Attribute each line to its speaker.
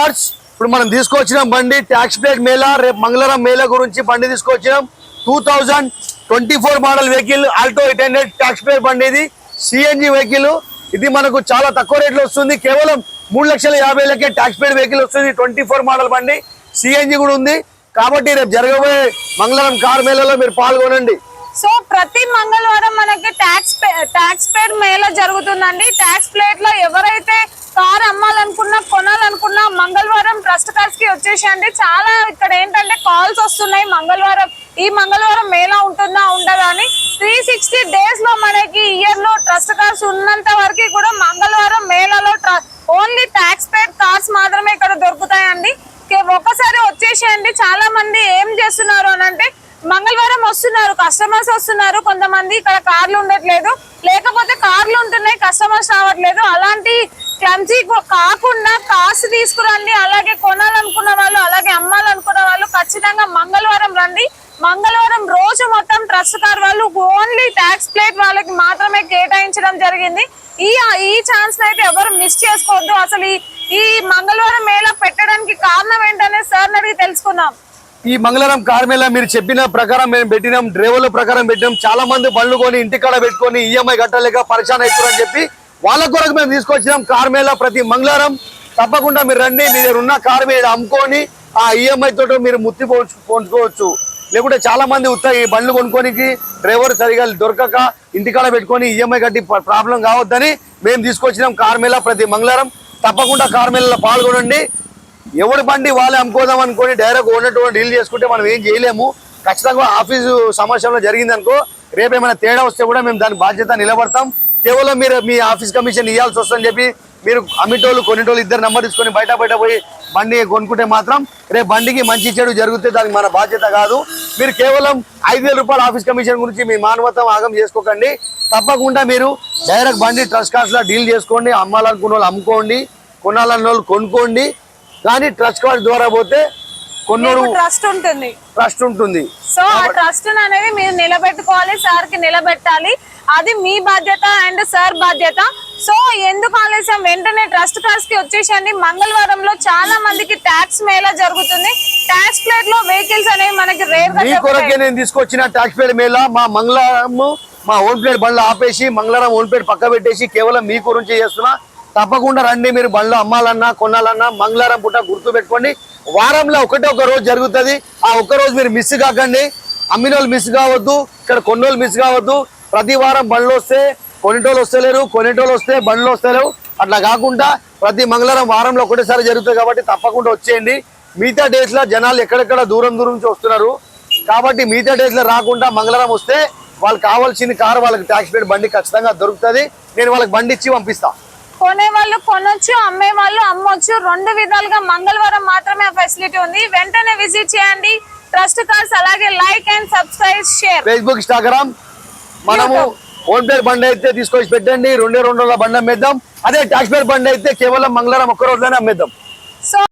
Speaker 1: Viewers, ఇప్పుడు మనం తీసుకొచ్చినాం బండి ట్యాక్స్ ప్లేట్ మేళా, రేపు మంగళవారం మేళా గురించి బండి తీసుకొచ్చినాం. 2024 model vehicle Alto 800 tax plate బండి. ఇది సిఎన్జి వెహికల్. ఇది మనకు చాలా తక్కువ రేట్లో వస్తుంది. కేవలం 3,50,000కే ట్యాక్స్ ప్లేట్ వెహికల్ వస్తుంది. 24 మోడల్ బండి, సిఎన్జి కూడా ఉంది. కాబట్టి రేపు జరగబోయే మంగళవారం కార్ మేళాలో మీరు పాల్గొనండి.
Speaker 2: సో ప్రతి మంగళవారం మనకి ట్యాక్స్ ప్లేట్ మేళా జరుగుతుందండి. ట్యాక్స్ ప్లేట్ లో ఎవరైతే కార్ అమ్మాలనుకున్నా కొనాలనుకున్నా మంగళవారం ట్రస్ట్ కార్స్ కి వచ్చేసండి. చాలా ఇక్కడ ఏంటంటే కాల్స్ వస్తున్నాయి, ఈ మంగళవారం మేళా ఉంటుందా ఉండదా అని. 360 days లో మనకి ఇయర్ లో ట్రస్ట్ కార్స్ ఉన్నంత వరకు కూడా మంగళవారం మేళాలో ఓన్లీ ట్యాక్స్ ప్లేట్ కార్స్ మాత్రమే ఇక్కడ దొరుకుతాయండి. ఒకసారి వచ్చేసేయండి. చాలా మంది ఏం చేస్తున్నారు అని అంటే మంగళవారం వస్తున్నారు, కస్టమర్స్ వస్తున్నారు, కొంతమంది ఇక్కడ కార్లు ఉండట్లేదు, లేకపోతే కార్లు ఉంటున్నాయి కస్టమర్స్ రావట్లేదు. అలాంటి క్లమ్జీ కాకుండా కార్స్ తీసుకురండి. అలాగే కొనాలనుకున్న వాళ్ళు, అలాగే అమ్మాలనుకున్న వాళ్ళు ఖచ్చితంగా మంగళవారం రండి. మంగళవారం రోజు మొత్తం ట్రస్ట్ కార్ వాళ్ళు ఓన్లీ ట్యాక్స్ ప్లేట్ వాళ్ళకి మాత్రమే కేటాయించడం జరిగింది. ఈ ఛాన్స్ అయితే ఎవరు మిస్ చేసుకోవద్దు. అసలు ఈ మంగళవారం మేళా పెట్టడానికి కారణం ఏంటనే సార్ అడిగి తెలుసుకుందాం.
Speaker 1: ఈ మంగళవారం కార్ మేళా మీరు చెప్పిన ప్రకారం మేము పెట్టినాం, డ్రైవర్ల ప్రకారం పెట్టినాం. చాలా మంది బండ్లు కొని ఇంటికాడ పెట్టుకొని ఈఎంఐ కట్టలేక పరిశాన్ అవుతారని చెప్పి వాళ్ళ కొరకు మేము తీసుకొచ్చినాం కార్ మేళా. ప్రతి మంగళవారం తప్పకుండా మీరు రండి. మీ దగ్గర ఉన్న కార్ మీద అమ్ముకొని ఆ ఈఎంఐ తోటి మీరు ముత్తి పోంచుకోవచ్చు. లేకుంటే చాలా మంది ఈ బండ్లు కొనుక్కోనికి డ్రైవర్ సరిగా దొరకక ఇంటికాడ పెట్టుకొని ఈఎంఐ కట్టి ప్రాబ్లం కావద్దని మేము తీసుకొచ్చినాం కార్ మేళా. ప్రతి మంగళవారం తప్పకుండా కార్ మేళాలో పాల్గొనండి. ఎవరి బండి వాళ్ళే అమ్ముకోదాం అనుకోని డైరెక్ట్ ఉన్నటువంటి డీల్ చేసుకుంటే మనం ఏం చేయలేము. ఖచ్చితంగా ఆఫీసు సమస్యలో జరిగింది అనుకో, రేపు ఏమైనా తేడా వస్తే కూడా మేము దాని బాధ్యత నిలబడతాం. కేవలం మీరు మీ ఆఫీస్ కమిషన్ ఇవ్వాల్సి వస్తుందని చెప్పి మీరు అమ్మిటోళ్ళు కొన్నిటోళ్ళు ఇద్దరు నెంబర్ తీసుకొని బయట పోయి బండి కొనుక్కుంటే మాత్రం రేపు బండికి మంచి చెడు జరిగితే దానికి మన బాధ్యత కాదు. మీరు కేవలం 5,000 రూపాయల ఆఫీస్ కమిషన్ గురించి మీ మానవత్వం ఆగం చేసుకోకండి. తప్పకుండా మీరు డైరెక్ట్ బండి ట్రస్ట్ కార్డ్స్లో డీల్ చేసుకోండి. అమ్మాలనుకున్న వాళ్ళు అమ్ముకోండి, కొనాలన్న వాళ్ళు కొనుక్కోండి. కానీ ట్రస్ట్ కార్డ్ ద్వారా పోతే ట్రస్ట్ ఉంటుంది.
Speaker 2: సో ఆ ట్రస్ట్ అనేది మీరు నిలబెట్టుకోవాలి, సార్ కి నిలబెట్టాలి. అది మీ బాధ్యత అండ్ సార్ బాధ్యత. సో ఎందుకు ఆలస్యం, వెంటనే ట్రస్ట్ కార్స్ కి వచ్చేసండి. మంగళవారంలో చాలా మందికి ట్యాక్స్ మేళా జరుగుతుంది. ట్యాక్స్ ప్లేట్ లో వెహికల్స్ అనేవి మనకి రేర్ గా.
Speaker 1: మీ కొరకే నేను తీసుకొచ్చిన ట్యాక్స్ ప్లేట్ మేళా. మా మంగళవారం మా ఓన్ ప్లేట్ బండ్లు ఆపేసి మంగళవారం ఓన్ ప్లేట్ పక్క పెట్టేసి కేవలం మీ గురించి చేస్తున్నా. తప్పకుండా రండి. మీరు బండ్లు అమ్మాలన్నా కొనాలన్నా మంగళవారం పూట గుర్తు పెట్టుకోండి. వారంలో ఒక రోజు జరుగుతుంది. ఆ ఒక్క రోజు మీరు మిస్ కాకండి. అమ్మిన వాళ్ళు మిస్ కావద్దు, ఇక్కడ కొన్నోళ్ళు మిస్ కావద్దు. ప్రతి వారం బండ్లు వస్తే కొనేటోళ్ళు వస్తలేరు, కొనేటోళ్ళు వస్తే బండ్లు వస్తలేవు. అట్లా కాకుండా ప్రతి మంగళవారం వారంలో ఒకటేసారి జరుగుతుంది. కాబట్టి తప్పకుండా వచ్చేయండి. మిగతా డేస్ లో జనాలు ఎక్కడెక్కడ దూరం నుంచి వస్తున్నారు. కాబట్టి మిగతా డేస్ లో రాకుండా మంగళవారం వస్తే వాళ్ళకి కావాల్సిన కారు వాళ్ళకి ట్యాక్స్ ప్లేట్ బండి ఖచ్చితంగా దొరుకుతుంది. నేను వాళ్ళకి బండి ఇచ్చి పంపిస్తా.
Speaker 2: కొనే వాళ్ళు కొనొచ్చు, అమ్మే వాళ్ళు అమ్మొచ్చు. 2 విధాలుగా మంగళవారం మాత్రమే ఆ ఫెసిలిటీ ఉంది. వెంటనే విజిట్ చేయండి ట్రస్ట్ కార్స్. అలాగే like and subscribe, share.
Speaker 1: Facebook, Instagram. మనము ఓన్ ప్లేట్ బండి అయితే తీసుకొచ్చి పెట్టండి. 2 రోజుల బండి అమ్మేద్దాం. అదే ట్యాక్స్ ప్లేట్ బండి అయితే కేవలం మంగళవారం ఒక్క రోజులోనే అమ్మేద్దాం.
Speaker 2: సో